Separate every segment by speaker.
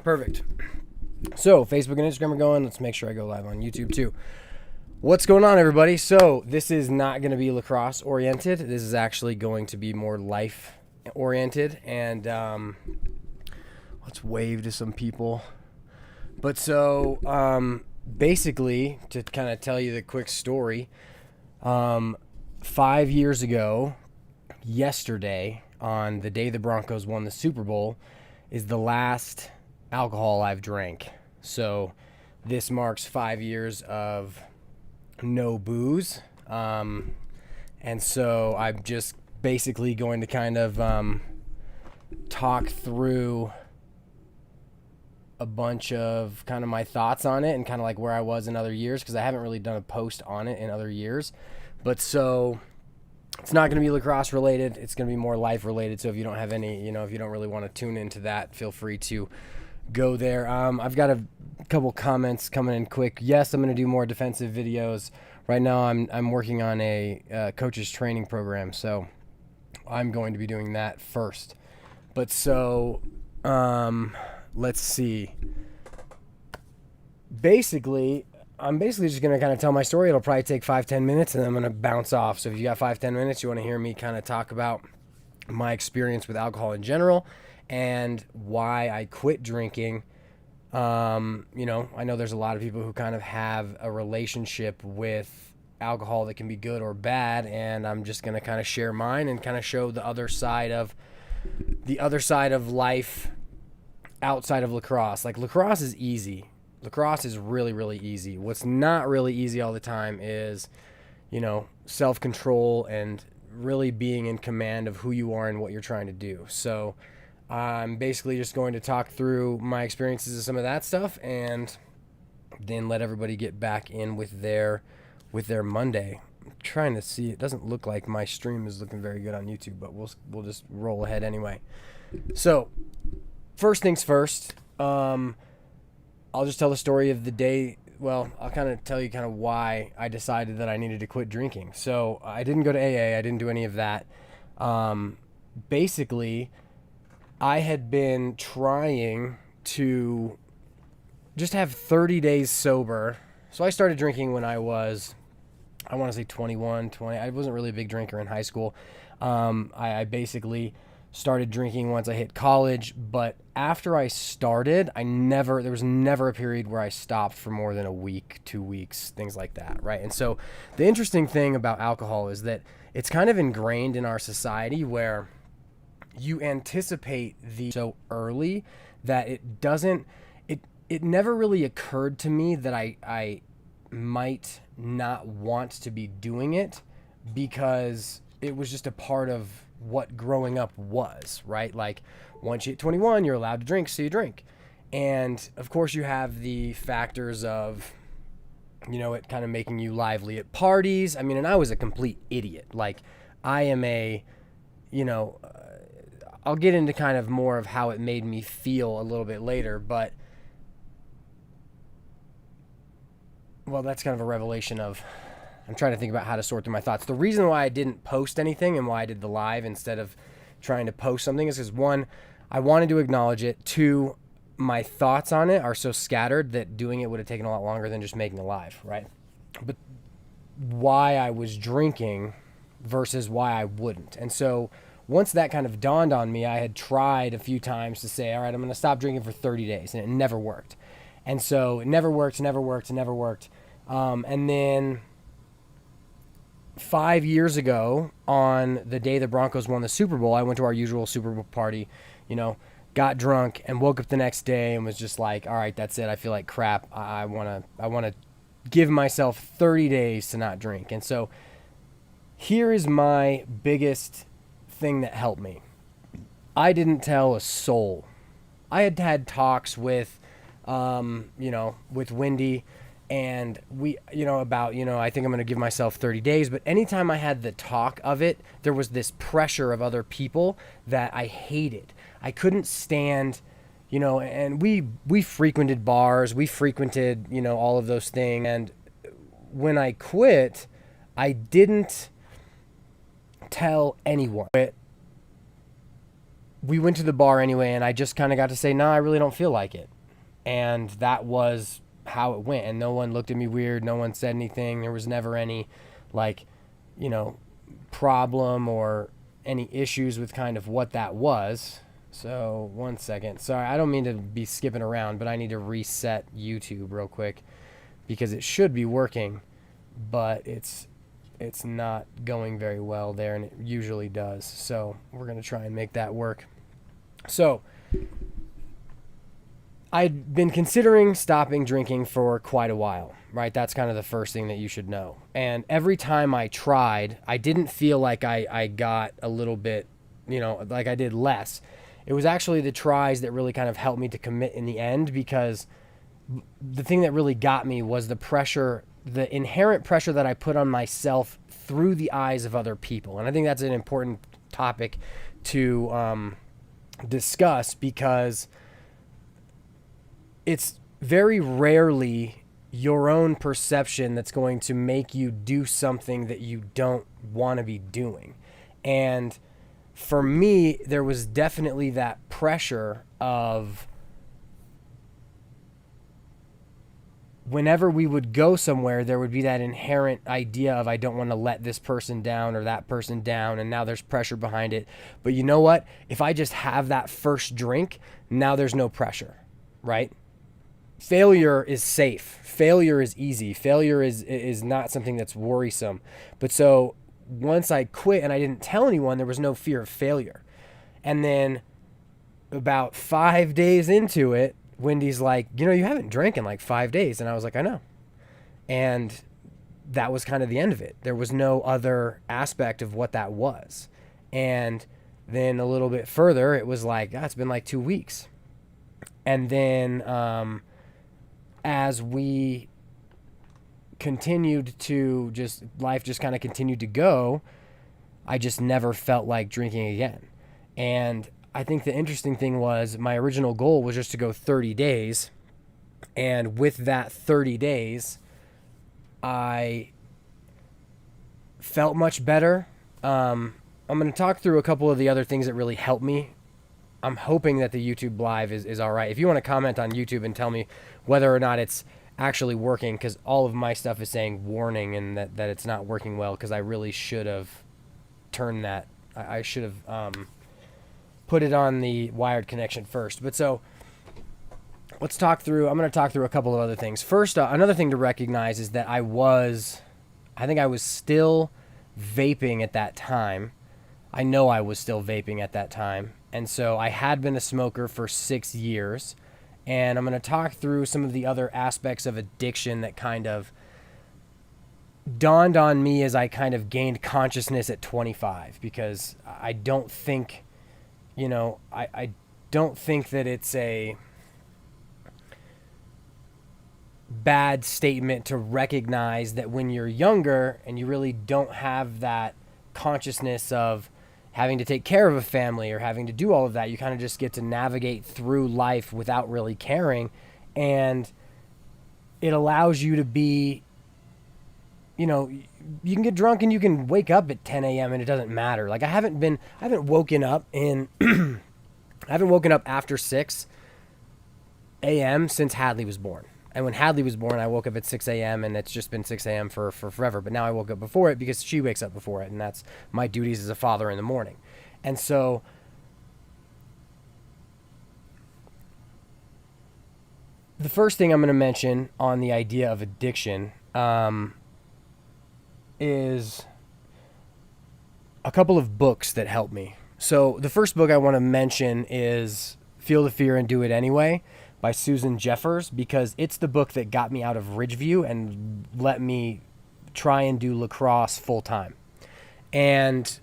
Speaker 1: Perfect. So, Facebook and Instagram are going. Let's make sure I go live on YouTube too. What's going on, everybody? So, this is not going to be lacrosse oriented. This is actually going to be more life oriented. And let's wave to some people. But so, basically, to kind of tell you the quick story, 5 years ago, yesterday, on the day the Broncos won the Super Bowl, is the last alcohol I've drank. So this marks 5 years of no booze. And so I'm just basically going to kind of talk through a bunch of kind of my thoughts on it and kind of like where I was in other years, because I haven't really done a post on it in other years. But so it's not going to be lacrosse related. It's going to be more life related. So if you don't have any, if you don't really want to tune into that, feel free to go there. I've got a couple comments coming in quick. Yes, I'm going to do more defensive videos. Right now I'm working on a coach's training program. So I'm going to be doing that first. But so, let's see. I'm basically just going to kind of tell my story. It'll probably take 5-10 minutes, and then I'm going to bounce off. So if you got 5-10 minutes, you want to hear me kind of talk about my experience with alcohol in general and why I quit drinking. I know there's a lot of people who kind of have a relationship with alcohol that can be good or bad, and I'm just going to kind of share mine and kind of show the other side of life outside of lacrosse. Like, lacrosse is easy. Lacrosse is really, really easy. What's not really easy all the time is, self-control and really being in command of who you are and what you're trying to do. So I'm basically just going to talk through my experiences of some of that stuff and then let everybody get back in with their Monday. I'm trying to see. It doesn't look like my stream is looking very good on YouTube, but we'll just roll ahead anyway. So first things first, I'll just tell the story of the day. Well, I'll kind of tell you kind of why I decided that I needed to quit drinking. So I didn't go to AA. I didn't do any of that. Basically, I had been trying to just have 30 days sober. So I started drinking when I was, I want to say 21, 20. I wasn't really a big drinker in high school. I basically started drinking once I hit college, but after I started, there was never a period where I stopped for more than a week, 2 weeks, things like that, right? And so the interesting thing about alcohol is that it's kind of ingrained in our society where you anticipate so early that it never really occurred to me that I might not want to be doing it, because it was just a part of what growing up was, right? Like, once you hit 21, you're allowed to drink, so you drink. And of course you have the factors of, it kind of making you lively at parties. I mean, and I was a complete idiot. Like, I am I'll get into kind of more of how it made me feel a little bit later, but, well, that's kind of a revelation of, I'm trying to think about how to sort through my thoughts. The reason why I didn't post anything and why I did the live instead of trying to post something is because, one, I wanted to acknowledge it. Two, my thoughts on it are so scattered that doing it would have taken a lot longer than just making a live, right? But why I was drinking versus why I wouldn't. And so once that kind of dawned on me, I had tried a few times to say, all right, I'm going to stop drinking for 30 days. And it never worked. And so it never worked. And then 5 years ago, on the day the Broncos won the Super Bowl, I went to our usual Super Bowl party, got drunk and woke up the next day and was just like, all right, that's it. I feel like crap. I want to give myself 30 days to not drink. And so here is my biggest thing that helped me. I didn't tell a soul. I had had talks with, with Wendy, and we, about, I think I'm going to give myself 30 days. But anytime I had the talk of it, there was this pressure of other people that I hated. I couldn't stand, and we frequented bars, we frequented, all of those things. And when I quit, I didn't tell anyone. we went to the bar anyway, and I just kind of got to say, no, I really don't feel like it. And that was how it went. And no one looked at me weird. No one said anything. There was never any, like, problem or any issues with kind of what that was. So 1 second. Sorry, I don't mean to be skipping around, but I need to reset YouTube real quick because it should be working, but it's not going very well there, and it usually does. So we're going to try and make that work. So I'd been considering stopping drinking for quite a while, right? That's kind of the first thing that you should know. And every time I tried, I didn't feel like I got a little bit, like I did less. It was actually the tries that really kind of helped me to commit in the end, because the thing that really got me was the pressure, the inherent pressure that I put on myself through the eyes of other people. And I think that's an important topic to discuss, because it's very rarely your own perception that's going to make you do something that you don't want to be doing. And for me, there was definitely that pressure of whenever we would go somewhere, there would be that inherent idea of, I don't want to let this person down or that person down, and now there's pressure behind it. But you know what? If I just have that first drink, now there's no pressure, right? Failure is safe. Failure is easy. Failure is not something that's worrisome. But so once I quit and I didn't tell anyone, there was no fear of failure. And then about 5 days into it, Wendy's like, you haven't drank in like 5 days. And I was like, I know. And that was kind of the end of it. There was no other aspect of what that was. And then a little bit further, it was like, it's been like 2 weeks. And then as we continued to life just kind of continued to go, I just never felt like drinking again. And I think the interesting thing was, my original goal was just to go 30 days. And with that 30 days, I felt much better. I'm going to talk through a couple of the other things that really helped me. I'm hoping that the YouTube live is all right. If you want to comment on YouTube and tell me whether or not it's actually working, because all of my stuff is saying warning and that it's not working well, because I really should have turned that. I should have put it on the wired connection first. But so let's talk through, I'm going to talk through a couple of other things. First, another thing to recognize is that I think I was still vaping at that time. I know I was still vaping at that time. And so I had been a smoker for 6 years. And I'm going to talk through some of the other aspects of addiction that kind of dawned on me as I kind of gained consciousness at 25, because I don't think, I don't think that it's a bad statement to recognize that when you're younger and you really don't have that consciousness of having to take care of a family or having to do all of that, you kind of just get to navigate through life without really caring. And it allows you to be, you can get drunk and you can wake up at 10 a.m. and it doesn't matter. Like I haven't woken up after 6 a.m. since Hadley was born. And when Hadley was born, I woke up at 6 a.m. and it's just been 6 a.m. for forever. But now I woke up before it because she wakes up before it. And that's my duties as a father in the morning. And so the first thing I'm going to mention on the idea of addiction is a couple of books that help me. So the first book I want to mention is Feel the Fear and Do It Anyway by Susan Jeffers, because it's the book that got me out of Ridgeview and let me try and do lacrosse full time. And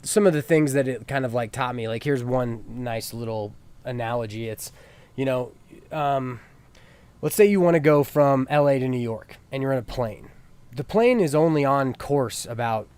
Speaker 1: some of the things that it kind of like taught me, like here's one nice little analogy. It's, let's say you want to go from LA to New York and you're in a plane. The plane is only on course about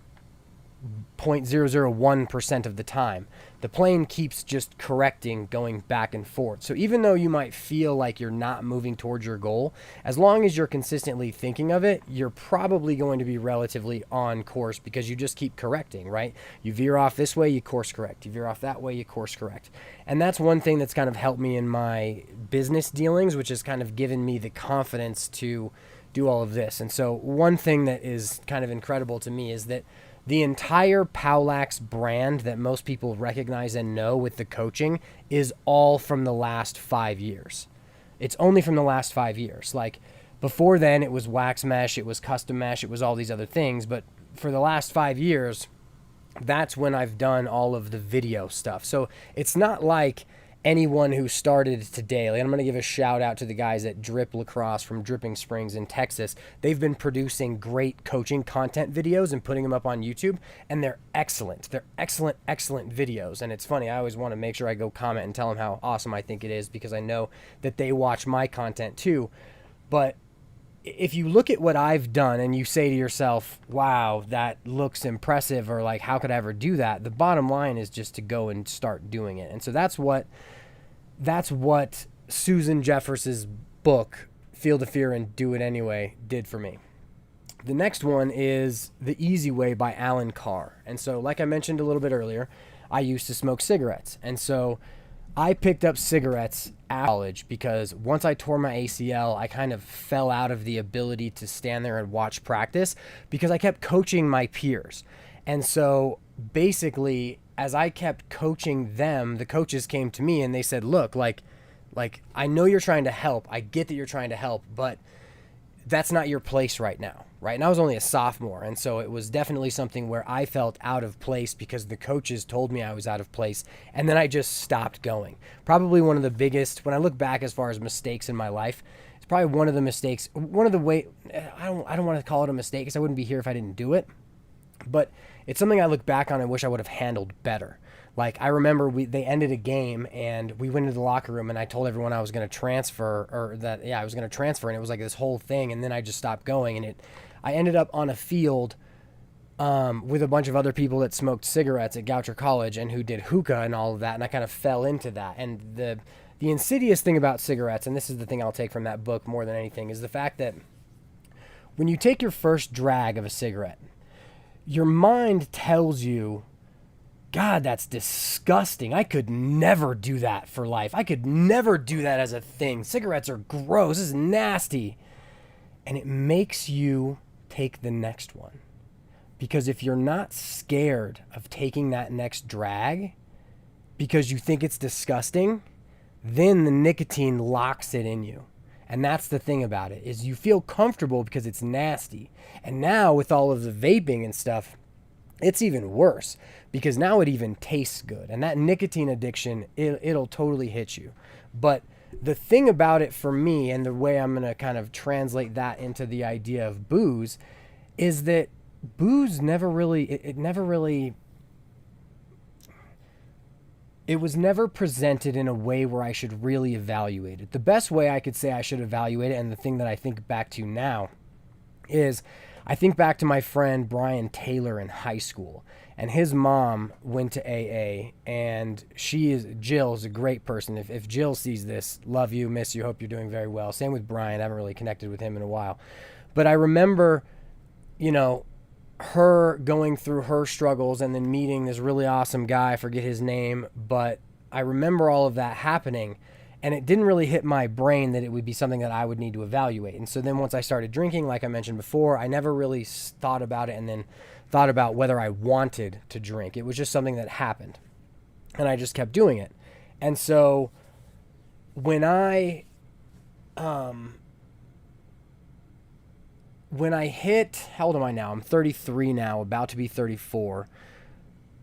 Speaker 1: 0.001% of the time. The plane keeps just correcting, going back and forth. So even though you might feel like you're not moving towards your goal, as long as you're consistently thinking of it, you're probably going to be relatively on course, because you just keep correcting, right? You veer off this way, you course correct. You veer off that way, you course correct. And that's one thing that's kind of helped me in my business dealings, which has kind of given me the confidence to do all of this. And so one thing that is kind of incredible to me is that the entire POWLAX brand that most people recognize and know with the coaching is all from the last 5 years. It's only from the last 5 years. Like before then, it was wax mesh, it was custom mesh, it was all these other things. But for the last 5 years, that's when I've done all of the video stuff. So it's not like anyone who started today, like I'm going to give a shout out to the guys at Drip Lacrosse from Dripping Springs in Texas. They've been producing great coaching content videos and putting them up on YouTube, and they're excellent. They're excellent, excellent videos. And it's funny, I always want to make sure I go comment and tell them how awesome I think it is, because I know that they watch my content too. But if you look at what I've done and you say to yourself, wow, that looks impressive, or like, how could I ever do that? The bottom line is just to go and start doing it. And so that's what Susan Jeffers's book, Feel the Fear and Do It Anyway, did for me. The next one is The Easy Way by Alan Carr. And so, like I mentioned a little bit earlier, I used to smoke cigarettes. And so I picked up cigarettes at college because once I tore my ACL, I kind of fell out of the ability to stand there and watch practice because I kept coaching my peers. And so basically, as I kept coaching them, the coaches came to me and they said, look, like I know you're trying to help. I get that you're trying to help, but that's not your place right now, right? And I was only a sophomore, and so it was definitely something where I felt out of place because the coaches told me I was out of place, and then I just stopped going. Probably one of the biggest, when I look back as far as mistakes in my life, it's probably one of the mistakes, one of the way, I don't want to call it a mistake because I wouldn't be here if I didn't do it, but it's something I look back on and wish I would have handled better. Like, I remember they ended a game and we went into the locker room and I told everyone I was going to transfer, I was going to transfer, and it was like this whole thing, and then I just stopped going, and I ended up on a field with a bunch of other people that smoked cigarettes at Goucher College and who did hookah and all of that, and I kind of fell into that. And the insidious thing about cigarettes, and this is the thing I'll take from that book more than anything, is the fact that when you take your first drag of a cigarette, your mind tells you, God, that's disgusting. I could never do that for life. I could never do that as a thing. Cigarettes are gross. This is nasty. And it makes you take the next one. Because if you're not scared of taking that next drag because you think it's disgusting, then the nicotine locks it in you. And that's the thing about it, is you feel comfortable because it's nasty. And now with all of the vaping and stuff, it's even worse because now it even tastes good. And that nicotine addiction, it'll totally hit you. But the thing about it for me, and the way I'm going to kind of translate that into the idea of booze, is that booze it was never presented in a way where I should really evaluate it. The best way I could say I should evaluate it, and the thing that I think back to now, is I think back to my friend Brian Taylor in high school, and his mom went to AA, and Jill is a great person. If Jill sees this, love you, miss you, hope you're doing very well. Same with Brian. I haven't really connected with him in a while. But I remember, her going through her struggles and then meeting this really awesome guy, I forget his name, but I remember all of that happening, and it didn't really hit my brain that it would be something that I would need to evaluate. And so then once I started drinking, like I mentioned before, I never really thought about it and then thought about whether I wanted to drink. It was just something that happened, and I just kept doing it. And so when I hit, how old am I now? I'm 33 now, about to be 34.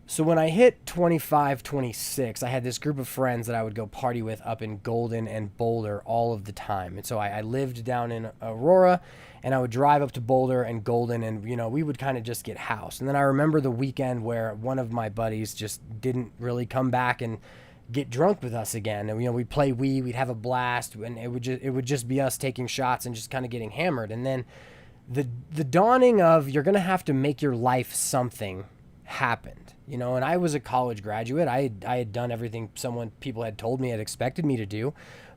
Speaker 1: So when I hit 25, 26, I had this group of friends that I would go party with up in Golden and Boulder all of the time. And so I lived down in Aurora, and I would drive up to Boulder and Golden, and, we would kind of just get housed. And then I remember the weekend where one of my buddies just didn't really come back and get drunk with us again. And, we'd play Wii, we'd have a blast, and it would just be us taking shots and just kind of getting hammered. And then the dawning of, you're going to have to make your life something, happened, you know, and I was a college graduate. I had done everything people had told me had expected me to do.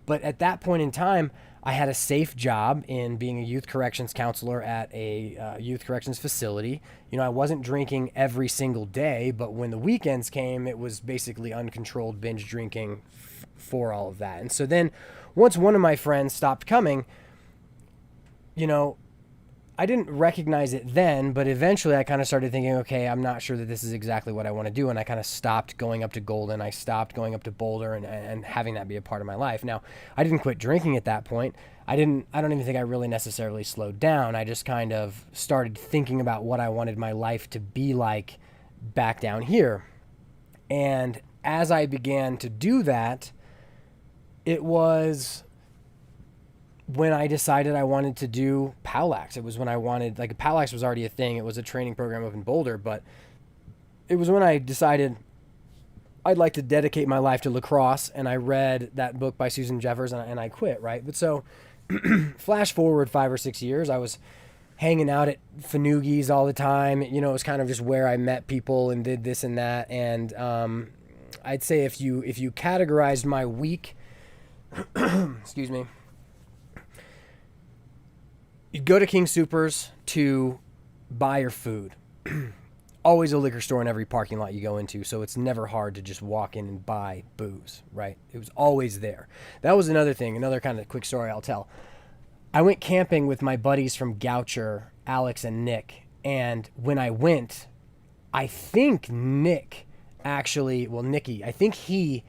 Speaker 1: But at that point in time, I had a safe job in being a youth corrections counselor at a youth corrections facility. You know, I wasn't drinking every single day, but when the weekends came, it was basically uncontrolled binge drinking for all of that. And so then once one of my friends stopped coming, you know, I didn't recognize it then, but eventually I kind of started thinking, okay, I'm not sure that this is exactly what I want to do. And I kind of stopped going up to Golden. I stopped going up to Boulder and having that be a part of my life. Now, I didn't quit drinking at that point. I don't even think I really necessarily slowed down. I just kind of started thinking about what I wanted my life to be like back down here. And as I began to do that, it was when I decided I wanted to do POWLAX. It was when I wanted, like, POWLAX was already a thing. It was a training program up in Boulder, but it was when I decided I'd like to dedicate my life to lacrosse, and I read that book by Susan Jeffers, and I quit, right? But so flash forward 5 or 6 years, I was hanging out at Fanoogies all the time. You know, it was kind of just where I met people and did this and that. And I'd say if you categorized my week, excuse me, you'd go to King Soopers to buy your food. Always a liquor store in every parking lot you go into, so it's never hard to just walk in and buy booze, right? It was always there. That was another thing, another kind of quick story I'll tell. I went camping with my buddies from Goucher, Alex and Nick, and when I went, I think Nicky, I think he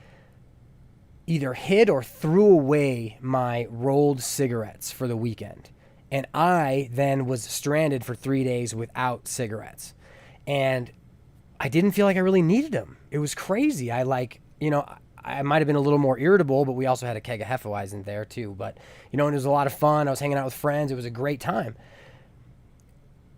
Speaker 1: either hid or threw away my rolled cigarettes for the weekend. And I then was stranded for 3 days without cigarettes. And I didn't feel like I really needed them. It was crazy. I might have been a little more irritable, but we also had a keg of Hefeweizen there too. But, you know, and it was a lot of fun. I was hanging out with friends. It was a great time.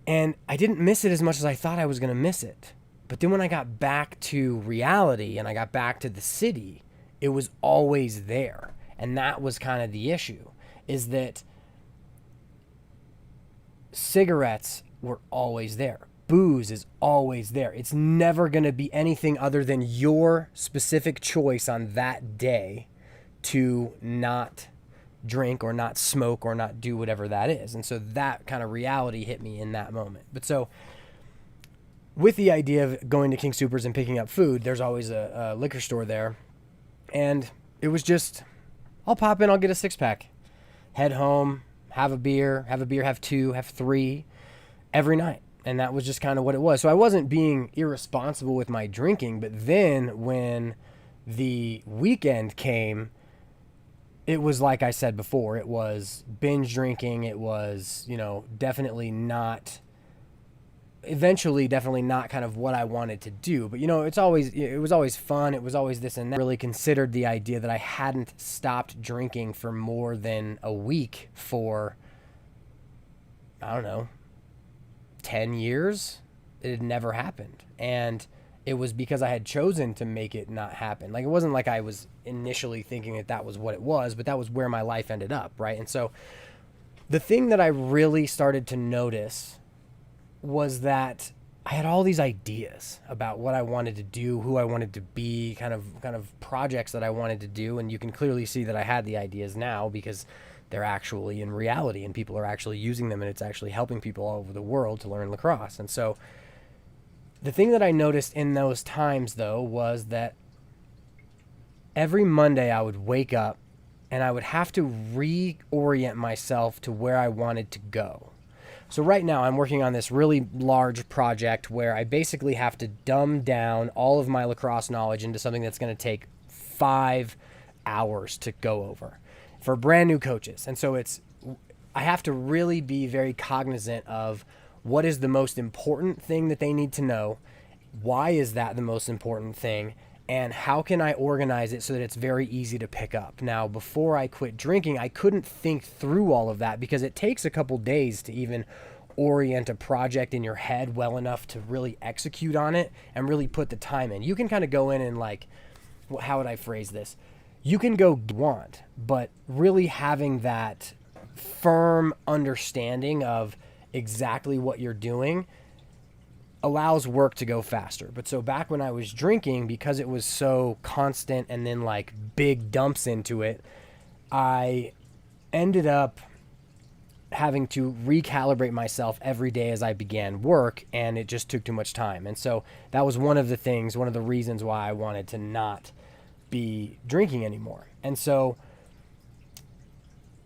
Speaker 1: And I didn't miss it as much as I thought I was going to miss it. But then when I got back to reality and I got back to the city, it was always there. And that was kind of the issue, is that cigarettes were always there. Booze is always there. It's never going to be anything other than your specific choice on that day to not drink or not smoke or not do whatever that is. And so that kind of reality hit me in that moment. But so with the idea of going to King Soopers and picking up food, there's always a liquor store there. And it was just, I'll pop in, I'll get a 6-pack, head home, have a beer, have 2, have 3 every night. And that was just kind of what it was. So I wasn't being irresponsible with my drinking, but then when the weekend came, it was like I said before, it was binge drinking. It was, you know, definitely not kind of what I wanted to do. But, you know, it was always fun. It was always this and that. I really considered the idea that I hadn't stopped drinking for more than a week for, I don't know, 10 years. It had never happened. And it was because I had chosen to make it not happen. Like, it wasn't like I was initially thinking that was what it was, but that was where my life ended up, right? And so the thing that I really started to notice was that I had all these ideas about what I wanted to do, who I wanted to be, kind of projects that I wanted to do. And you can clearly see that I had the ideas now because they're actually in reality and people are actually using them, and it's actually helping people all over the world to learn lacrosse. And so the thing that I noticed in those times, though, was that every Monday I would wake up and I would have to reorient myself to where I wanted to go. So right now I'm working on this really large project where I basically have to dumb down all of my lacrosse knowledge into something that's going to take 5 hours to go over for brand new coaches. And so I have to really be very cognizant of what is the most important thing that they need to know, why is that the most important thing, and how can I organize it so that it's very easy to pick up. Now, before I quit drinking, I couldn't think through all of that because it takes a couple days to even orient a project in your head well enough to really execute on it and really put the time in. You can kind of go in and, like, how would I phrase this? You can go want, but really having that firm understanding of exactly what you're doing allows work to go faster. But so back when I was drinking, because it was so constant and then like big dumps into it, I ended up having to recalibrate myself every day as I began work, and it just took too much time. And so that was one of the reasons why I wanted to not be drinking anymore. And so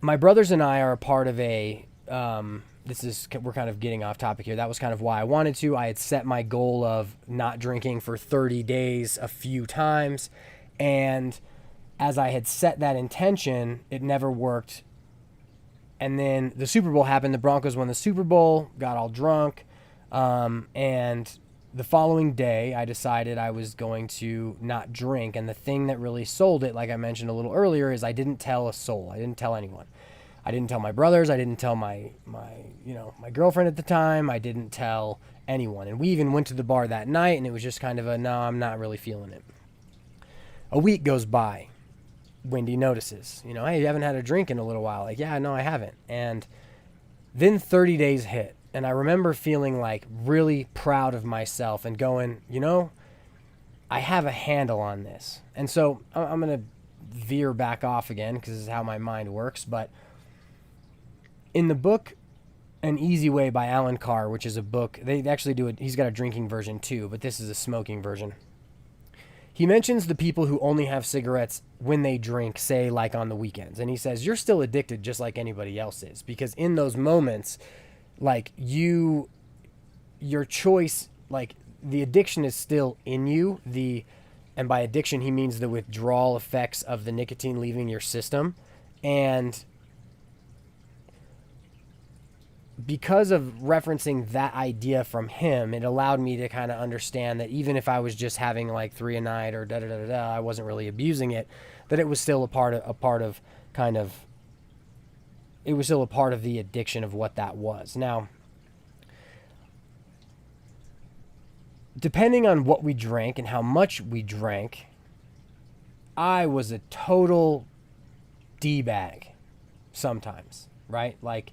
Speaker 1: my brothers and I are a part of we're kind of getting off topic here. That was kind of why I wanted to. I had set my goal of not drinking for 30 days a few times. And as I had set that intention, it never worked. And then the Super Bowl happened. The Broncos won the Super Bowl, got all drunk. And the following day, I decided I was going to not drink. And the thing that really sold it, like I mentioned a little earlier, is I didn't tell a soul. I didn't tell anyone. I didn't tell my brothers. I didn't tell my girlfriend at the time. I didn't tell anyone. And we even went to the bar that night, and it was just kind of no, I'm not really feeling it. A week goes by. Wendy notices, hey, you haven't had a drink in a little while. Like, yeah, no, I haven't. And then 30 days hit. And I remember feeling like really proud of myself and going, I have a handle on this. And so I'm going to veer back off again because this is how my mind works. But in the book, An Easy Way by Alan Carr, which is a book, they actually do it. He's got a drinking version too, but this is a smoking version. He mentions the people who only have cigarettes when they drink, say like on the weekends. And he says, you're still addicted just like anybody else is, because in those moments, like your choice, like the addiction is still in you. And by addiction, he means the withdrawal effects of the nicotine leaving your system. And because of referencing that idea from him, it allowed me to kind of understand that even if I was just having like 3 a night or I wasn't really abusing it, that it was still a part of the addiction of what that was. Now, depending on what we drank and how much we drank, I was a total D-bag sometimes, right? Like,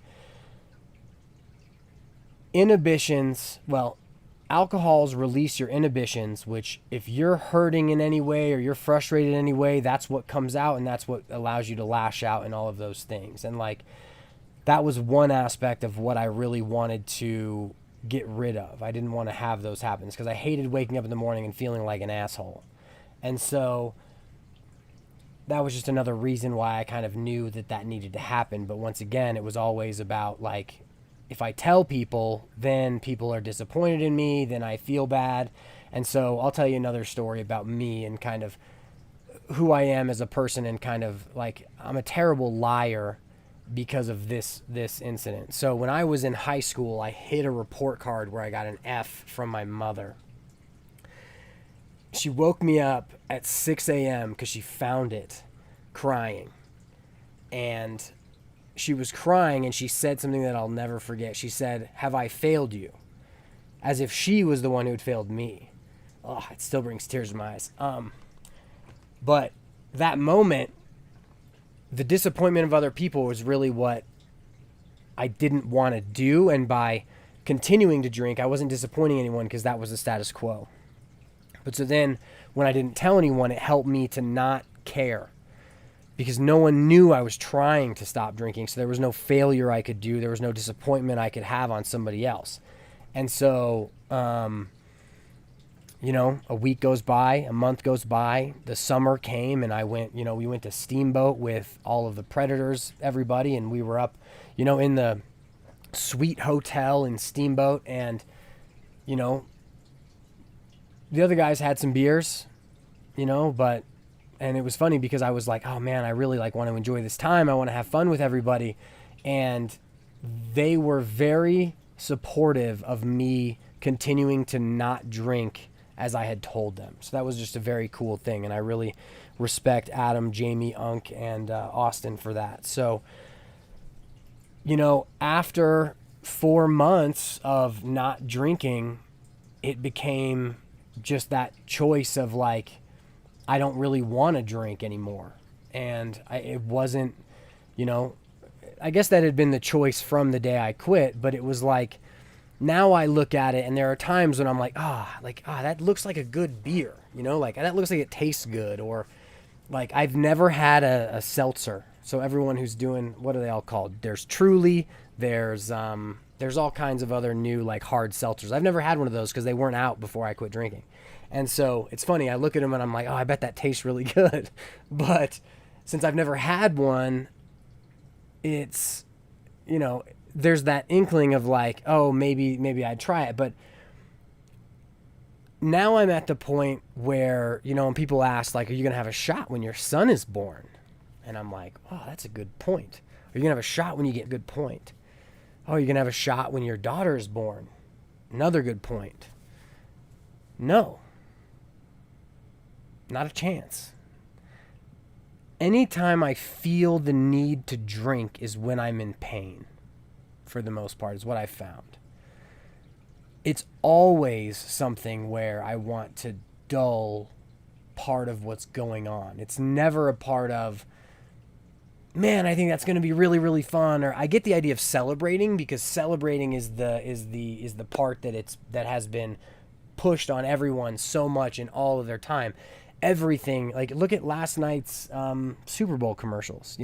Speaker 1: alcohols release your inhibitions, which if you're hurting in any way or you're frustrated in any way, that's what comes out, and that's what allows you to lash out and all of those things. And like, that was one aspect of what I really wanted to get rid of. I didn't want to have those happen because I hated waking up in the morning and feeling like an asshole. And so that was just another reason why I kind of knew that needed to happen. But once again, it was always about like, if I tell people, then people are disappointed in me, then I feel bad. And so I'll tell you another story about me and kind of who I am as a person, and kind of like, I'm a terrible liar because of this incident. So when I was in high school, I hid a report card where I got an F from my mother. She woke me up at 6 a.m. because she found it crying. And she was crying, and she said something that I'll never forget. She said, "Have I failed you?" As if she was the one who had failed me. Oh, it still brings tears to my eyes. But that moment, the disappointment of other people was really what I didn't want to do. And by continuing to drink, I wasn't disappointing anyone because that was the status quo. But so then when I didn't tell anyone, it helped me to not care, because no one knew I was trying to stop drinking. So there was no failure I could do. There was no disappointment I could have on somebody else. And so, a week goes by, a month goes by, the summer came, and we went to Steamboat with all of the Predators, everybody. And we were up, in the suite hotel in Steamboat. And, the other guys had some beers, and it was funny because I was like, oh man, I really want to enjoy this time. I want to have fun with everybody. And they were very supportive of me continuing to not drink as I had told them. So that was just a very cool thing. And I really respect Adam, Jamie, Unk, and Austin for that. So, after 4 months of not drinking, it became just that choice of like, I don't really want to drink anymore. And it wasn't, I guess that had been the choice from the day I quit, but it was like now I look at it and there are times when I'm like, that looks like a good beer, like that looks like it tastes good. Or like I've never had a seltzer. So everyone who's doing, what are they all called? There's Truly, there's all kinds of other new like hard seltzers. I've never had one of those because they weren't out before I quit drinking. And so it's funny, I look at them and I'm like, oh, I bet that tastes really good. But since I've never had one, it's, there's that inkling of like, oh, maybe I'd try it. But now I'm at the point where, when people ask, like, are you going to have a shot when your son is born? And I'm like, oh, that's a good point. Are you going to have a shot when you get a good point? Oh, you're going to have a shot when your daughter is born. Another good point. No. Not a chance. Anytime I feel the need to drink is when I'm in pain, for the most part, is what I've found. It's always something where I want to dull part of what's going on. It's never a part of, man, I think that's going to be really, really fun. Or I get the idea of celebrating, because celebrating is the part that has been pushed on everyone so much in all of their time. Everything, like look at last night's Super Bowl commercials.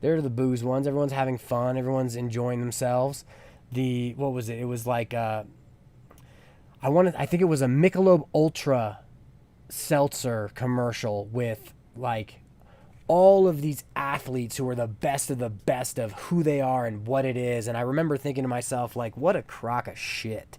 Speaker 1: They're the booze ones. Everyone's having fun. Everyone's enjoying themselves. What was it? It was like I think it was a Michelob Ultra seltzer commercial with like all of these athletes who are the best of who they are and what it is. And I remember thinking to myself, like, what a crock of shit.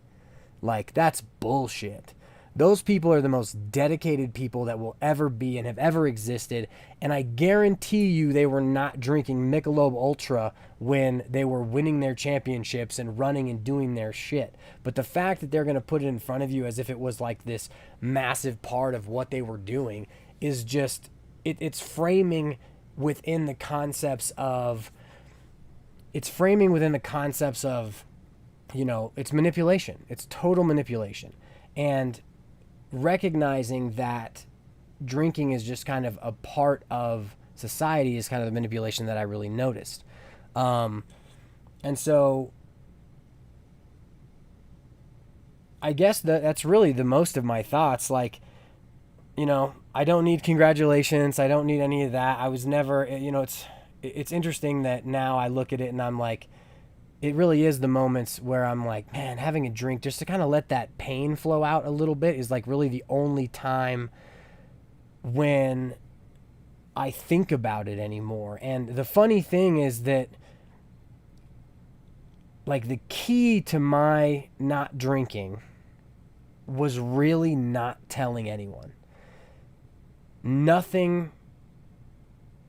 Speaker 1: Like, that's bullshit. Those people are the most dedicated people that will ever be and have ever existed. And I guarantee you they were not drinking Michelob Ultra when they were winning their championships and running and doing their shit. But the fact that they're going to put it in front of you as if it was like this massive part of what they were doing is just, it's framing within the concepts of, it's manipulation. It's total manipulation. And recognizing that drinking is just kind of a part of society is kind of the manipulation that I really noticed. And so I guess that's really the most of my thoughts. Like, I don't need congratulations. I don't need any of that. I was never, it's interesting that now I look at it and I'm like, it really is the moments where I'm like, man, having a drink just to kind of let that pain flow out a little bit is like really the only time when I think about it anymore. And the funny thing is that like the key to my not drinking was really not telling anyone. Nothing,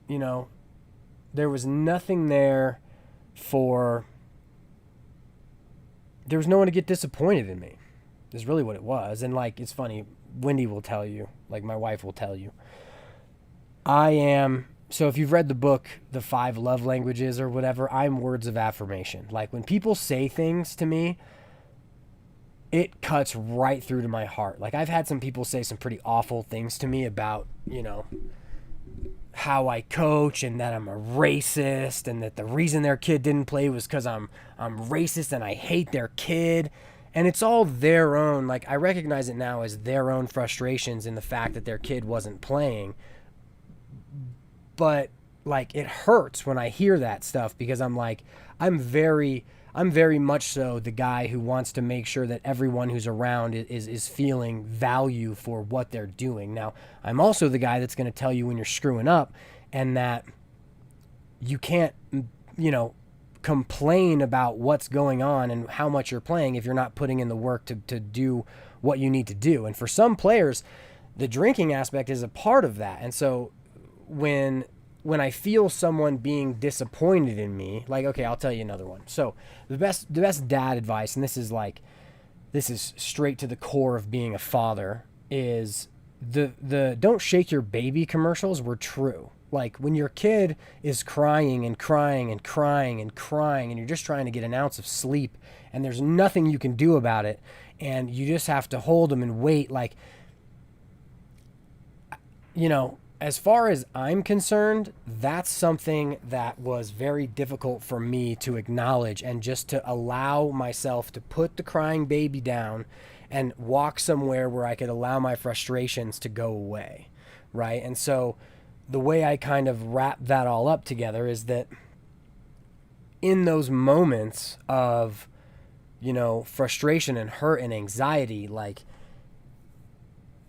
Speaker 1: there was nothing there there was no one to get disappointed in me. Is really what it was. And like, it's funny, Wendy will tell you, like my wife will tell you, so if you've read the book, The 5 Love Languages or whatever, I'm words of affirmation. Like when people say things to me, it cuts right through to my heart. Like I've had some people say some pretty awful things to me about, how I coach and that I'm a racist and that the reason their kid didn't play was because I'm racist and I hate their kid. And it's all their own, like I recognize it now as their own frustrations in the fact that their kid wasn't playing. But like it hurts when I hear that stuff because I'm like, I'm very much so the guy who wants to make sure that everyone who's around is feeling value for what they're doing. Now, I'm also the guy that's going to tell you when you're screwing up and that you can't, complain about what's going on and how much you're playing if you're not putting in the work to do what you need to do. And for some players, the drinking aspect is a part of that. And so when I feel someone being disappointed in me, like, okay, I'll tell you another one. So the best dad advice, and this is straight to the core of being a father, is the don't shake your baby commercials were true. Like when your kid is crying and crying and crying and crying and you're just trying to get an ounce of sleep and there's nothing you can do about it and you just have to hold them and wait, like, as far as I'm concerned, that's something that was very difficult for me to acknowledge, and just to allow myself to put the crying baby down and walk somewhere where I could allow my frustrations to go away, right? And so the way I kind of wrap that all up together is that in those moments of, frustration and hurt and anxiety, like,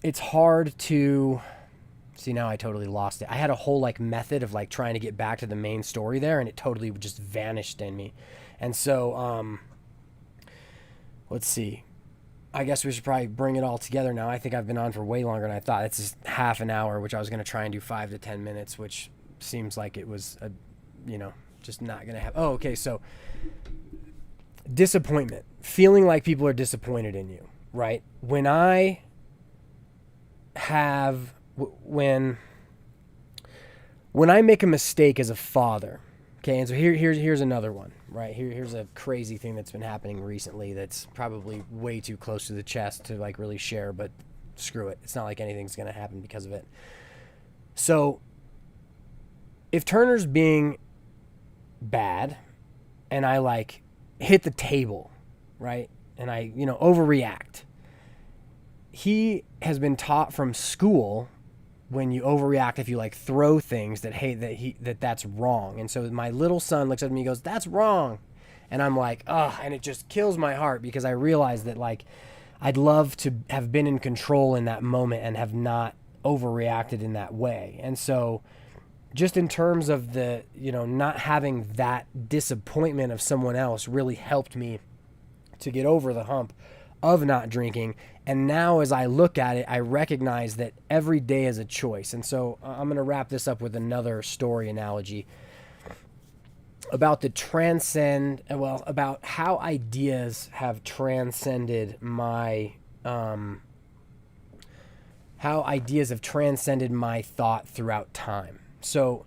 Speaker 1: it's hard to see. Now I totally lost it. I had a whole like method of like trying to get back to the main story there, and it totally just vanished in me. And so let's see, I guess we should probably bring it all together now. I think I've been on for way longer than I thought. It's just half an hour, which I was going to try and do 5 to 10 minutes, which seems like it was just not going to happen. Oh, okay. So disappointment, feeling like people are disappointed in you, right? When I make a mistake as a father, okay, and so here's another one, right? Here's a crazy thing that's been happening recently that's probably way too close to the chest to like really share, but screw it. It's not like anything's going to happen because of it. So if Turner's being bad and I like hit the table, right? And I, overreact. He has been taught from school, when you overreact, if you like throw things, that's wrong. And so my little son looks at me and goes, "That's wrong." And I'm like, ugh, and it just kills my heart, because I realize that like I'd love to have been in control in that moment and have not overreacted in that way. And so just in terms of the, not having that disappointment of someone else really helped me to get over the hump of not drinking. And now as I look at it, I recognize that every day is a choice. And so I'm going to wrap this up with another story analogy about about how ideas have transcended my thought throughout time. So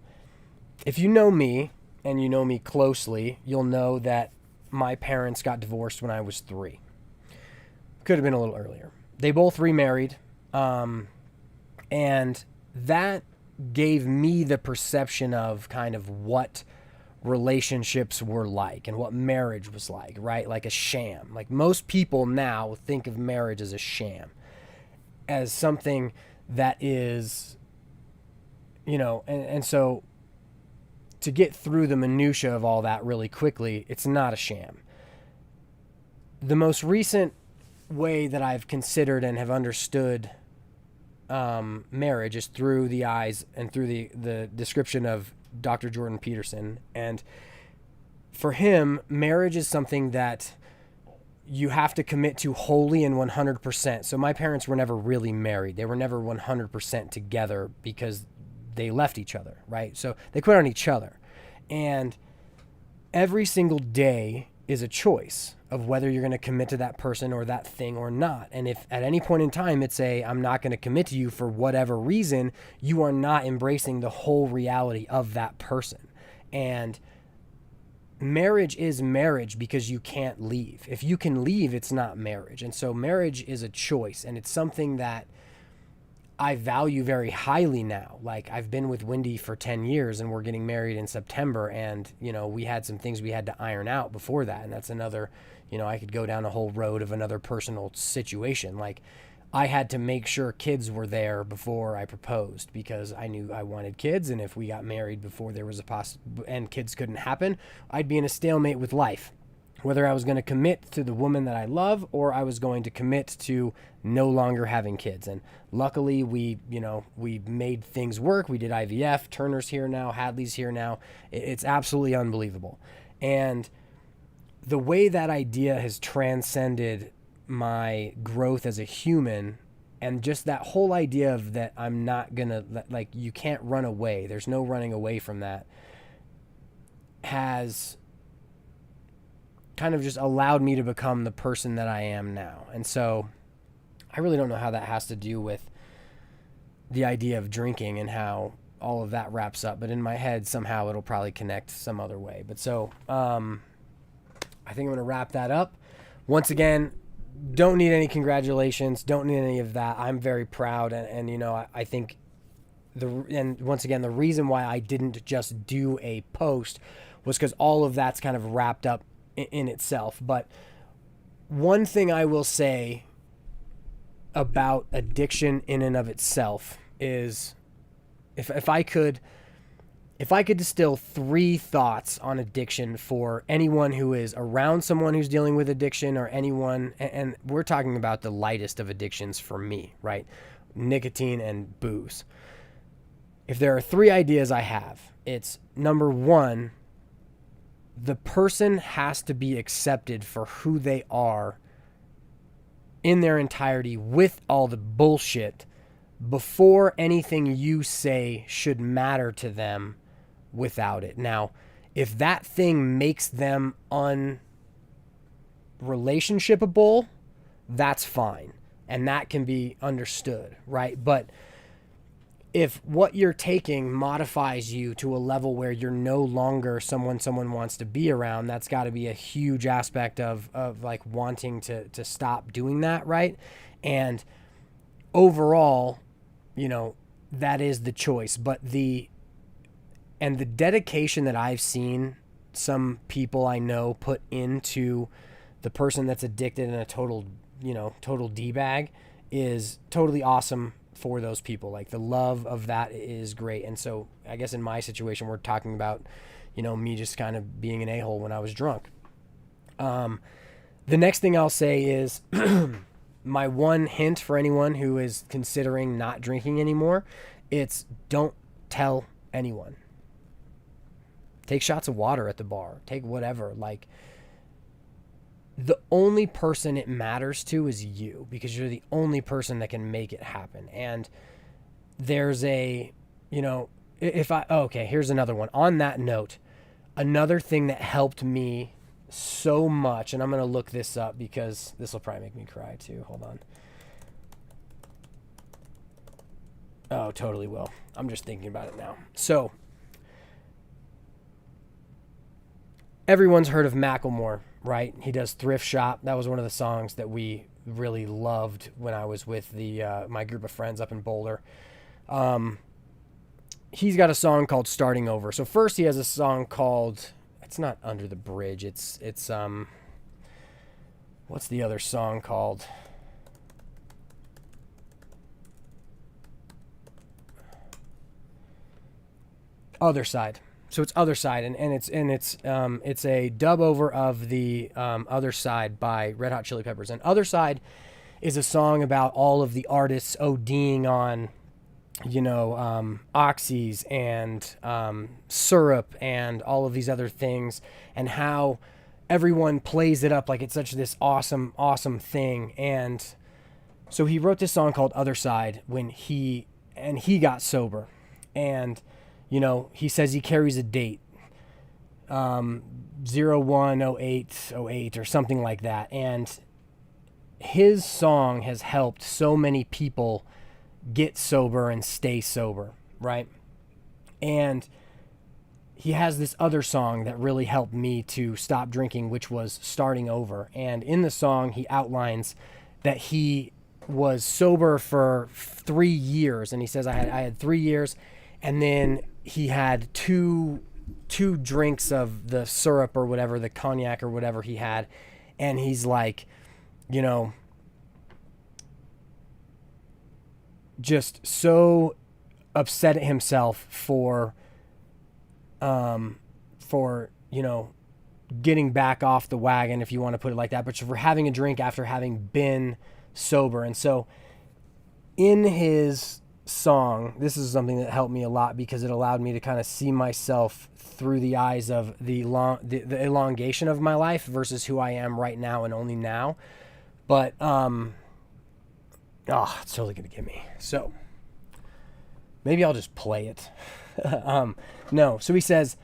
Speaker 1: if you know me and you know me closely, you'll know that my parents got divorced when I was 3. Could have been a little earlier. They both remarried, and that gave me the perception of kind of what relationships were like and what marriage was like, right? Like a sham. Like most people now think of marriage as a sham, as something that is, and so to get through the minutia of all that really quickly, it's not a sham. The most recent way that I've considered and have understood marriage is through the eyes and through the description of Dr. Jordan Peterson. And for him, marriage is something that you have to commit to wholly and 100%. So my parents were never really married. They were never 100% together because they left each other, right? So they quit on each other. And every single day is a choice of whether you're going to commit to that person or that thing or not. And if at any point in time it's I'm not going to commit to you for whatever reason, you are not embracing the whole reality of that person. And marriage is marriage because you can't leave. If you can leave, it's not marriage. And so marriage is a choice, and it's something that I value very highly now. Like I've been with Wendy for 10 years and we're getting married in September, and we had some things we had to iron out before that. And that's another, I could go down a whole road of another personal situation. Like I had to make sure kids were there before I proposed, because I knew I wanted kids. And if we got married before there was and kids couldn't happen, I'd be in a stalemate with life, whether I was going to commit to the woman that I love or I was going to commit to no longer having kids. And luckily we made things work. We did IVF. Turner's here now. Hadley's here now. It's absolutely unbelievable. And the way that idea has transcended my growth as a human, and just that whole idea of that I'm not gonna, like, you can't run away, there's no running away from that, has kind of just allowed me to become the person that I am now. And so I really don't know how that has to do with the idea of drinking and how all of that wraps up, but in my head somehow it'll probably connect some other way. But so I think I'm going to wrap that up. Once again, don't need any congratulations, don't need any of that. I'm very proud, and I think and once again, the reason why I didn't just do a post was because all of that's kind of wrapped up in itself. But one thing I will say about addiction in and of itself is, if I could distill 3 thoughts on addiction for anyone who is around someone who's dealing with addiction, or anyone, and we're talking about the lightest of addictions for me, right? Nicotine and booze. If there are 3 ideas I have, it's number 1, the person has to be accepted for who they are in their entirety with all the bullshit before anything you say should matter to them without it. Now, if that thing makes them unrelationshipable, that's fine. And that can be understood, right? But if what you're taking modifies you to a level where you're no longer someone wants to be around, that's got to be a huge aspect of like wanting to stop doing that, right? And overall, that is the choice. But the dedication that I've seen some people I know put into the person that's addicted in a total D-bag is totally awesome for those people. Like, the love of that is great. And so I guess in my situation, we're talking about, me just kind of being an a-hole when I was drunk. The next thing I'll say is my one hint for anyone who is considering not drinking anymore, it's don't tell anyone. Take shots of water at the bar. Take whatever. Like, the only person it matters to is you, because you're the only person that can make it happen. And there's here's another one. On that note, another thing that helped me so much, and I'm going to look this up because this will probably make me cry too. Hold on. Oh, totally will. I'm just thinking about it now. So, everyone's heard of Macklemore, right? He does Thrift Shop. That was one of the songs that we really loved when I was with my group of friends up in Boulder. He's got a song called Starting Over. So first he has a song called, it's not Under the Bridge. It's what's the other song called? Other Side. So it's Other Side, and it's a dub over of the Other Side by Red Hot Chili Peppers. And Other Side is a song about all of the artists ODing on, oxys and syrup and all of these other things, and how everyone plays it up like it's such this awesome, awesome thing. And so he wrote this song called Other Side when he got sober. And he says he carries a date, 010808 or something like that. And his song has helped so many people get sober and stay sober, right? And he has this other song that really helped me to stop drinking, which was Starting Over. And in the song, he outlines that he was sober for 3 years. And he says, I had 3 years, and then he had two drinks of the syrup or whatever, the cognac or whatever he had. And he's like, just so upset at himself for getting back off the wagon, if you want to put it like that, but for having a drink after having been sober. And so in his song, this is something that helped me a lot because it allowed me to kind of see myself through the eyes of the elongation of my life versus who I am right now and only now. But it's totally gonna get me. So maybe I'll just play it. No. So he says,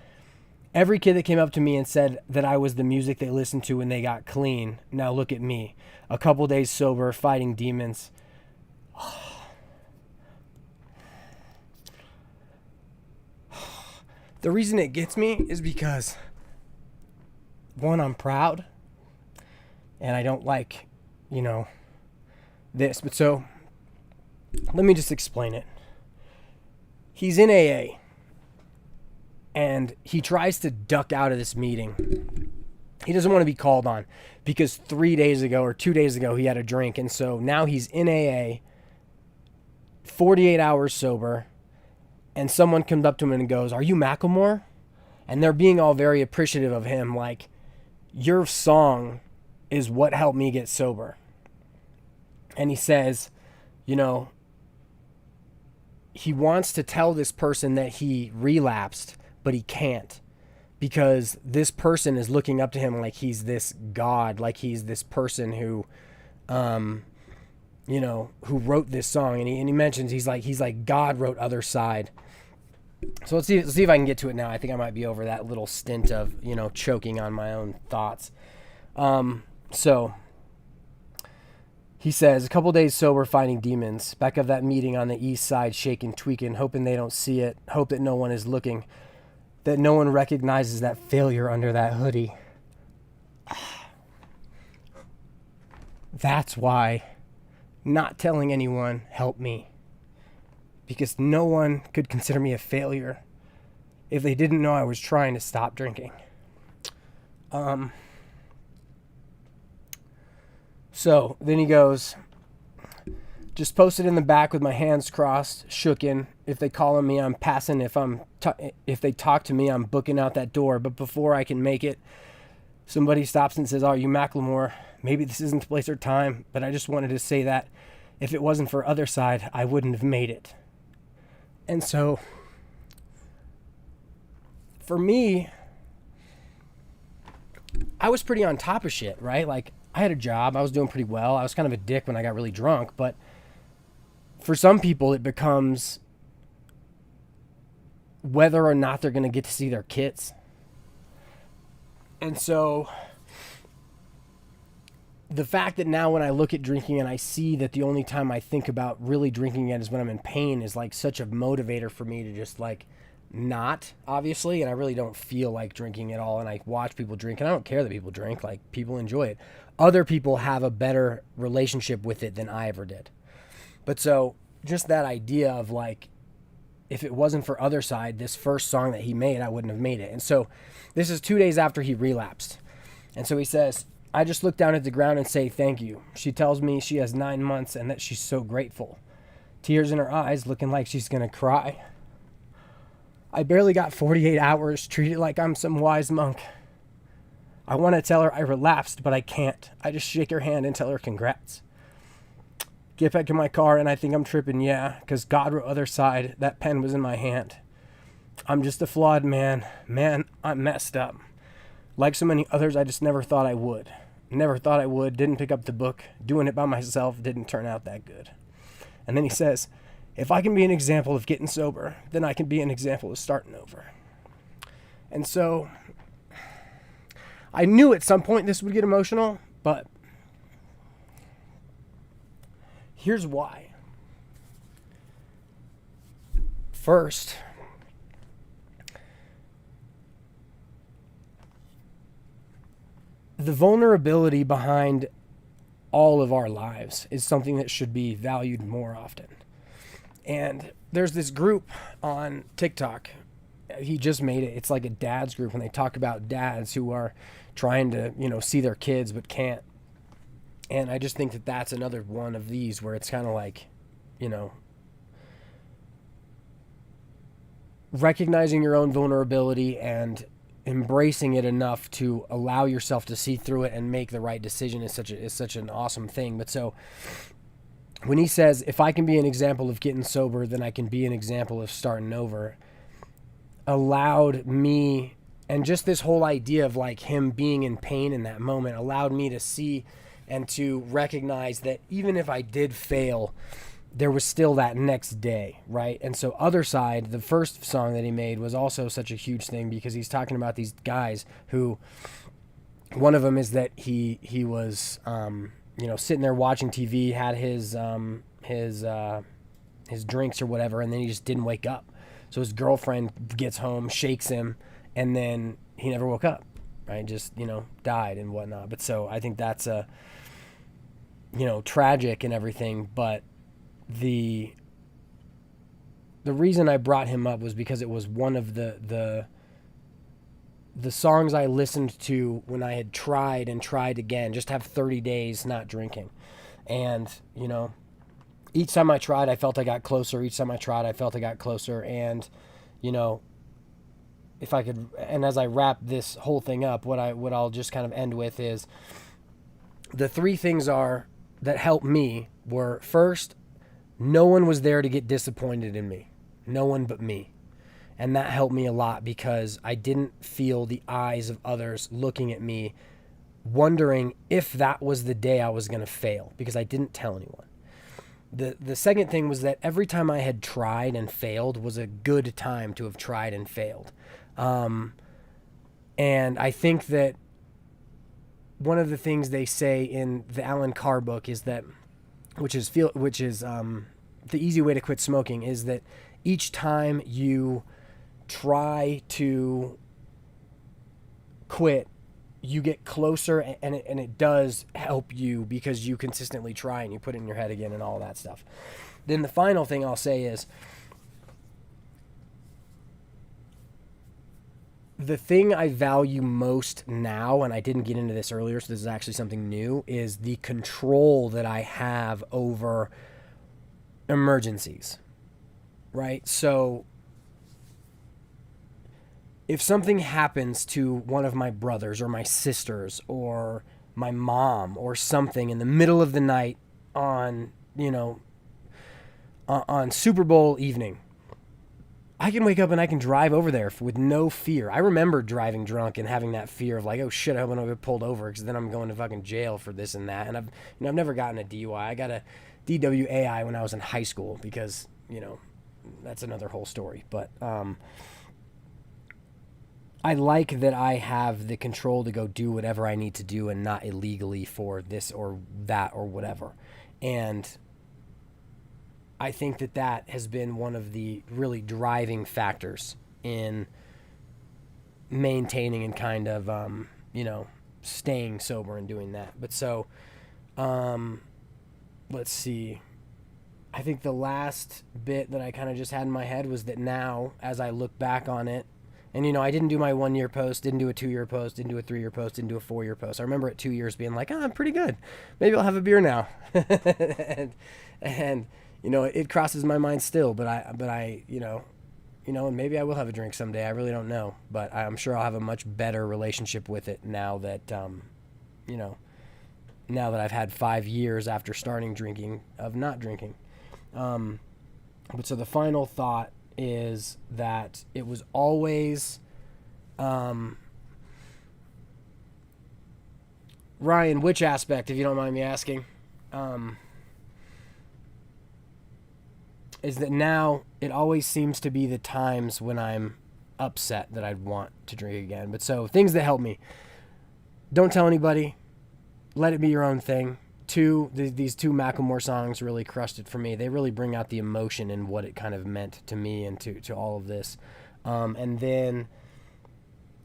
Speaker 1: every kid that came up to me and said that I was the music they listened to when they got clean. Now look at me, a couple days sober, fighting demons. The reason it gets me is because, one, I'm proud, and I don't like, this. But so, let me just explain it. he's in AA, and he tries to duck out of this meeting. He doesn't want to be called on because 3 days ago or 2 days ago he had a drink, and so now he's in AA, 48 hours sober, and someone comes up to him and goes, "Are you Macklemore?" And they're being all very appreciative of him, like, "Your song is what helped me get sober." And he says, you know, he wants to tell this person that he relapsed, but he can't, because this person is looking up to him like he's this god, like he's this person who, you know, who wrote this song. And he mentions he's like God wrote Other Side. So let's see if I can get to it now. I think I might be over that little stint of, you know, choking on my own thoughts. So he says, a couple days sober, fighting demons. Back of that meeting on the east side, shaking, tweaking, hoping they don't see it. Hope that no one is looking. That no one recognizes that failure under that hoodie. That's why not telling anyone helped me. Because no one could consider me a failure if they didn't know I was trying to stop drinking. So then he goes, just posted in the back with my hands crossed, shooken. If they call on me, I'm passing. If they talk to me, I'm booking out that door. But before I can make it, somebody stops and says, "Are you Macklemore? Maybe this isn't the place or time, but I just wanted to say that if it wasn't for Other Side, I wouldn't have made it." And so for me, I was pretty on top of shit, right? Like, I had a job. I was doing pretty well. I was kind of a dick when I got really drunk. But for some people, it becomes whether or not they're going to get to see their kids. And so the fact that now when I look at drinking and I see that the only time I think about really drinking it is when I'm in pain is like such a motivator for me to just like not, obviously. And I really don't feel like drinking at all. And I watch people drink, and I don't care that people drink. Like, people enjoy it. Other people have a better relationship with it than I ever did. But so just that idea of like, if it wasn't for Other Side, this first song that he made, I wouldn't have made it. And so this is 2 days after he relapsed. And so he says, "I just look down at the ground and say thank you. She tells me she has 9 months and that she's so grateful. Tears in her eyes, looking like she's going to cry. I barely got 48 hours, treated like I'm some wise monk. I want to tell her I relapsed, but I can't. I just shake her hand and tell her congrats. Get back in my car and I think I'm tripping, yeah, because God wrote Other Side. That pen was in my hand. I'm just a flawed man. Man, I'm messed up. Like so many others, I just never thought I would. Never thought I would. Didn't pick up the book. Doing it by myself didn't turn out that good." And then he says, "If I can be an example of getting sober, then I can be an example of starting over." And so I knew at some point this would get emotional, but here's why. First, the vulnerability behind all of our lives is something that should be valued more often. And there's this group on TikTok. He just made it. It's like a dad's group, and they talk about dads who are trying to, you know, see their kids but can't. And I just think that that's another one of these where it's kind of like, you know, recognizing your own vulnerability and embracing it enough to allow yourself to see through it and make the right decision is such an awesome thing. But so when he says, if I can be an example of getting sober, then I can be an example of starting over, allowed me, and just this whole idea of like him being in pain in that moment allowed me to see and to recognize that even if I did fail, there was still that next day, right? And so Other Side, the first song that he made, was also such a huge thing because he's talking about these guys who, one of them is that he was, you know, sitting there watching TV, had his drinks or whatever, and then he just didn't wake up. So his girlfriend gets home, shakes him, and then he never woke up, right? Just, you know, died and whatnot. But so I think that's you know, tragic and everything, but the the reason I brought him up was because it was one of the songs I listened to when I had tried and tried again, just have 30 days not drinking. And, you know, each time I tried, I felt I got closer. Each time I tried, I felt I got closer. And, you know, if I could, and as I wrap this whole thing up, what I'll just kind of end with is the three things that helped me were, first, no one was there to get disappointed in me. No one but me. And that helped me a lot because I didn't feel the eyes of others looking at me, wondering if that was the day I was going to fail, because I didn't tell anyone. The second thing was that every time I had tried and failed was a good time to have tried and failed. And I think that one of the things they say in the Alan Carr book is that, which is the easy way to quit smoking, is that each time you try to quit, you get closer, and it does help you because you consistently try and you put it in your head again and all that stuff. Then the final thing I'll say is the thing I value most now, and I didn't get into this earlier, so this is actually something new, is the control that I have over emergencies, right? So if something happens to one of my brothers or my sisters or my mom or something in the middle of the night on, you know, on Super Bowl evening, I can wake up and I can drive over there with no fear. I remember driving drunk and having that fear of like, oh shit, I hope I don't get pulled over because then I'm going to fucking jail for this and that. And I've never gotten a DUI. I got a DWAI when I was in high school because, you know, that's another whole story. But I like that I have the control to go do whatever I need to do and not illegally for this or that or whatever. And I think that has been one of the really driving factors in maintaining and kind of, you know, staying sober and doing that. But so, let's see. I think the last bit that I kind of just had in my head was that now, as I look back on it, and, you know, I didn't do my 1 year post, didn't do a 2 year post, didn't do a 3 year post, didn't do a 4 year post. I remember at 2 years being like, oh, I'm pretty good. Maybe I'll have a beer now. and, you know, it crosses my mind still, but I, you know, and maybe I will have a drink someday. I really don't know, but I'm sure I'll have a much better relationship with it now that, you know, now that I've had 5 years after starting drinking of not drinking. But so the final thought is that it was always, Ryan, which aspect, if you don't mind me asking, is that now it always seems to be the times when I'm upset that I'd want to drink again. But so things that help me: don't tell anybody, let it be your own thing. These two Macklemore songs really crushed it for me. They really bring out the emotion and what it kind of meant to me and to all of this. And then,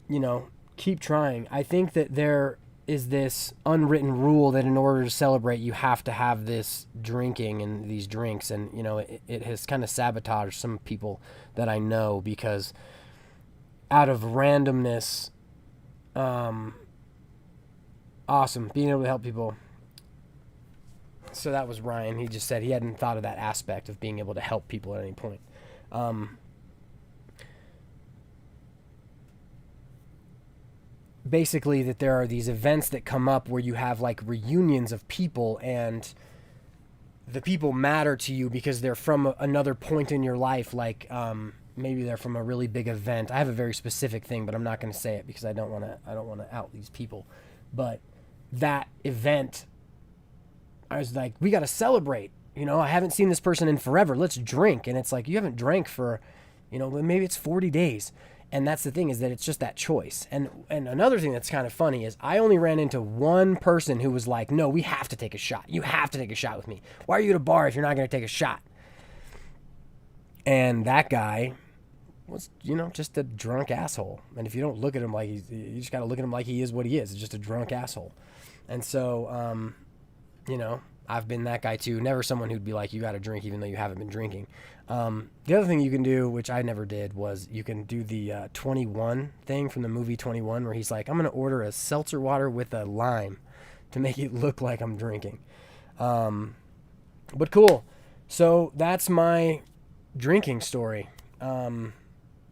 Speaker 1: you know, keep trying. I think that there is this unwritten rule that in order to celebrate, you have to have this drinking and these drinks. And, you know, it has kind of sabotaged some people that I know because out of randomness, awesome, being able to help people. So that was Ryan. He just said he hadn't thought of that aspect of being able to help people at any point. Basically, that there are these events that come up where you have like reunions of people, and the people matter to you because they're from another point in your life. Like maybe they're from a really big event. I have a very specific thing, but I'm not going to say it because I don't want to out these people. But that event, I was like, we got to celebrate. You know, I haven't seen this person in forever. Let's drink. And it's like, you haven't drank for, you know, maybe it's 40 days. And that's the thing, is that it's just that choice. And another thing that's kind of funny is I only ran into one person who was like, no, we have to take a shot. You have to take a shot with me. Why are you at a bar if you're not going to take a shot? And that guy was, you know, just a drunk asshole. And if you don't look at him like you just got to look at him like he is what he is. It's just a drunk asshole. And so, you know, I've been that guy too. Never someone who'd be like, you got to drink even though you haven't been drinking. The other thing you can do, which I never did, was you can do the 21 thing from the movie 21, where he's like, I'm going to order a seltzer water with a lime to make it look like I'm drinking. But cool. So that's my drinking story. I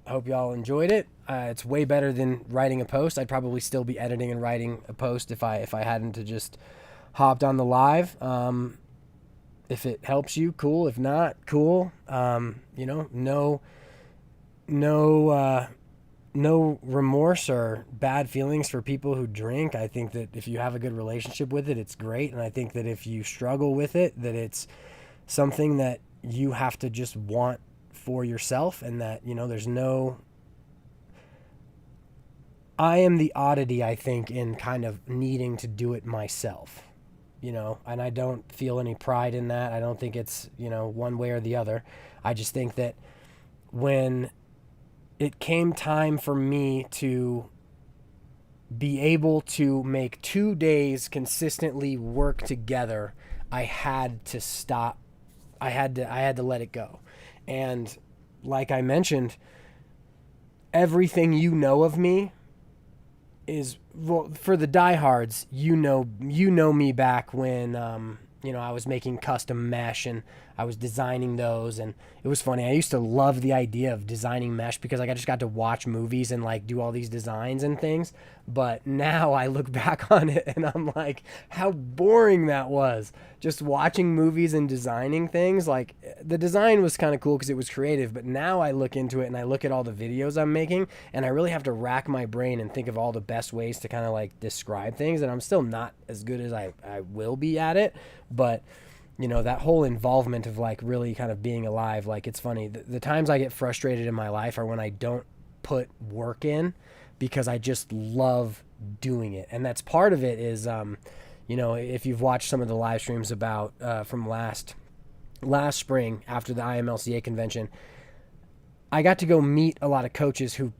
Speaker 1: hope y'all enjoyed it. It's way better than writing a post. I'd probably still be editing and writing a post if I hadn't to just hopped on the live. If it helps you, cool. If not, cool. No remorse or bad feelings for people who drink. I think that if you have a good relationship with it, it's great. And I think that if you struggle with it, that it's something that you have to just want for yourself, and that, I am the oddity, I think, in kind of needing to do it myself, and I don't feel any pride in that. I don't think it's, one way or the other. I just think that when it came time for me to be able to make 2 days consistently work together, I had to stop. I had to let it go. And like I mentioned, everything you know of me is, well, for the diehards, you know me back when I was making custom mesh and I was designing those, and it was funny. I used to love the idea of designing mesh because I just got to watch movies and like do all these designs and things. But now I look back on it and I'm like, how boring that was. Just watching movies and designing things. Like, the design was kind of cool because it was creative, but now I look into it and I look at all the videos I'm making and I really have to rack my brain and think of all the best ways to kind of like describe things. And I'm still not as good as I will be at it, but that whole involvement of like really kind of being alive. Like, it's funny, the times I get frustrated in my life are when I don't put work in, because I just love doing it. And that's part of it is, if you've watched some of the live streams about from last spring after the IMLCA convention, I got to go meet a lot of coaches who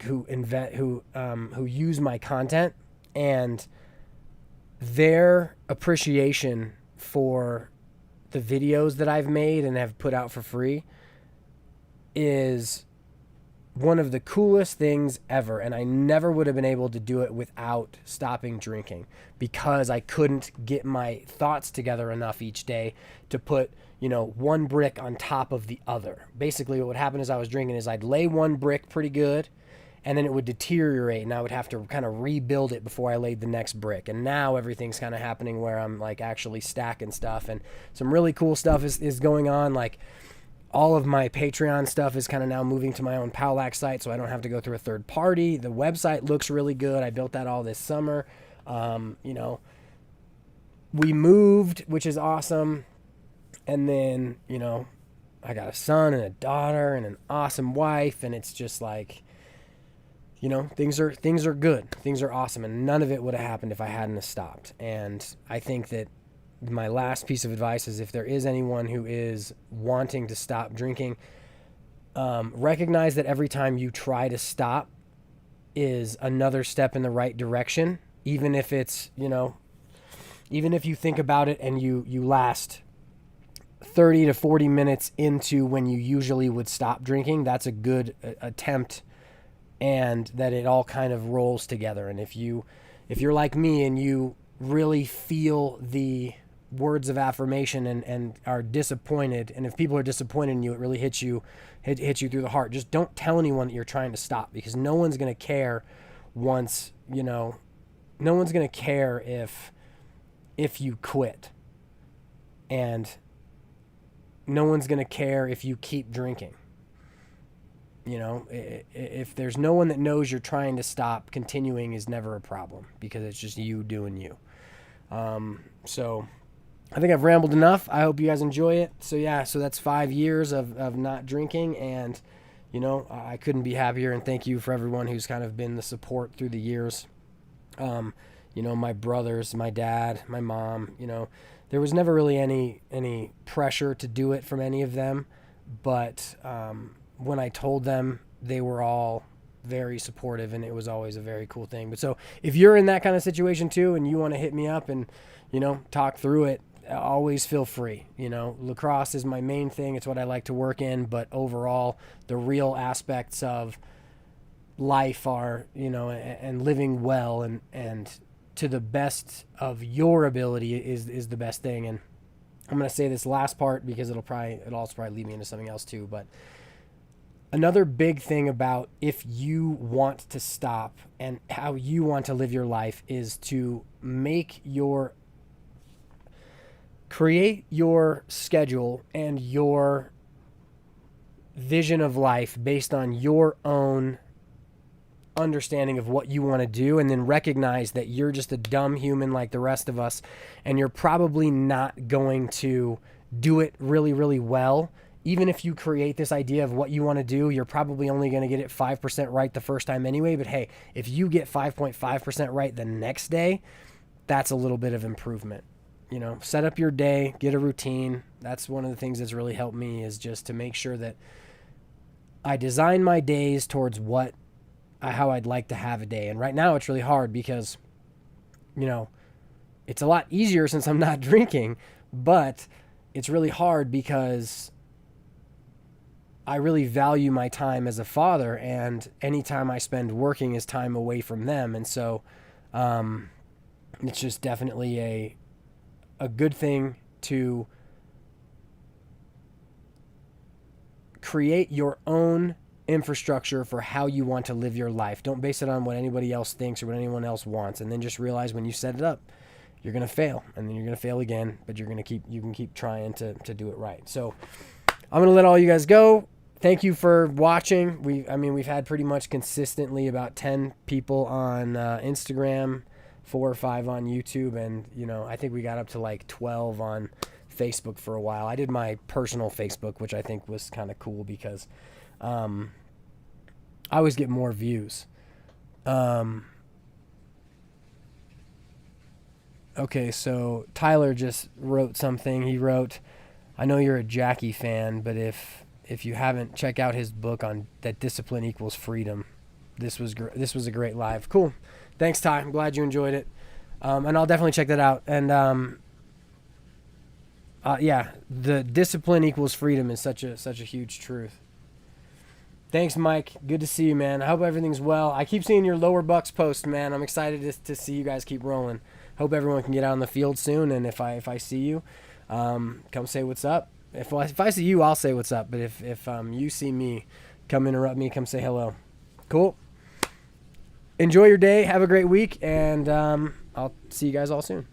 Speaker 1: use my content, and their appreciation for the videos that I've made and have put out for free is one of the coolest things ever. And I never would have been able to do it without stopping drinking, because I couldn't get my thoughts together enough each day to put, one brick on top of the other. Basically what would happen as I was drinking is I'd lay one brick pretty good, and then it would deteriorate and I would have to kind of rebuild it before I laid the next brick. And now everything's kind of happening where I'm like actually stacking stuff, and some really cool stuff is going on. Like, all of my Patreon stuff is kind of now moving to my own POWLAX site, so I don't have to go through a third party. The website looks really good. I built that all this summer. We moved, which is awesome. And then, I got a son and a daughter and an awesome wife, and it's just like, things are good. Things are awesome, and none of it would have happened if I hadn't have stopped. And I think that my last piece of advice is, if there is anyone who is wanting to stop drinking, recognize that every time you try to stop is another step in the right direction. Even if it's, even if you think about it and you last 30 to 40 minutes into when you usually would stop drinking, that's a good attempt, and that it all kind of rolls together. And if you're like me and you really feel the words of affirmation and are disappointed, and if people are disappointed in you, it really hits you through the heart. Just don't tell anyone that you're trying to stop, because no one's going to care once, no one's going to care if you quit, and no one's going to care if you keep drinking. If there's no one that knows you're trying to stop, continuing is never a problem, because it's just you doing you. So I think I've rambled enough. I hope you guys enjoy it. So that's 5 years of not drinking, and I couldn't be happier, and thank you for everyone who's kind of been the support through the years. My brothers, my dad, my mom, there was never really any pressure to do it from any of them, but when I told them, they were all very supportive, and it was always a very cool thing. But so if you're in that kind of situation too, and you want to hit me up and talk through it, always feel free. You know, lacrosse is my main thing. It's what I like to work in, but overall, the real aspects of life are, you know, and living well and to the best of your ability is the best thing. And I'm going to say this last part because it'll also probably lead me into something else too. But another big thing about if you want to stop and how you want to live your life is to create your schedule and your vision of life based on your own understanding of what you want to do, and then recognize that you're just a dumb human like the rest of us, and you're probably not going to do it really, really well. Even if you create this idea of what you want to do, you're probably only going to get it 5% right the first time anyway. But hey, if you get 5.5% right the next day, that's a little bit of improvement. You know, set up your day, get a routine. That's one of the things that's really helped me, is just to make sure that I design my days towards how I'd like to have a day. And right now it's really hard because, you know, it's a lot easier since I'm not drinking, but it's really hard because I really value my time as a father, and any time I spend working is time away from them. And so it's just definitely a good thing to create your own infrastructure for how you want to live your life. Don't base it on what anybody else thinks or what anyone else wants. And then just realize when you set it up, you're going to fail, and then you're going to fail again, but you can keep trying to do it right. So I'm going to let all you guys go. Thank you for watching. We've had pretty much consistently about 10 people on Instagram, 4 or 5 on YouTube. And, you know, I think we got up to like 12 on Facebook for a while. I did my personal Facebook, which I think was kind of cool because I always get more views. Okay, so Tyler just wrote something. He wrote, I know you're a Jackie fan, but if you haven't, check out his book on that discipline equals freedom. This was a great live. Cool. Thanks, Ty. I'm glad you enjoyed it. And I'll definitely check that out. And yeah, the discipline equals freedom is such a huge truth. Thanks, Mike. Good to see you, man. I hope everything's well. I keep seeing your Lower Bucks post, man. I'm excited to see you guys keep rolling. Hope everyone can get out on the field soon. And if I see you, come say what's up. If I see you, I'll say what's up. But if you see me, come interrupt me. Come say hello. Cool. Enjoy your day. Have a great week. And I'll see you guys all soon.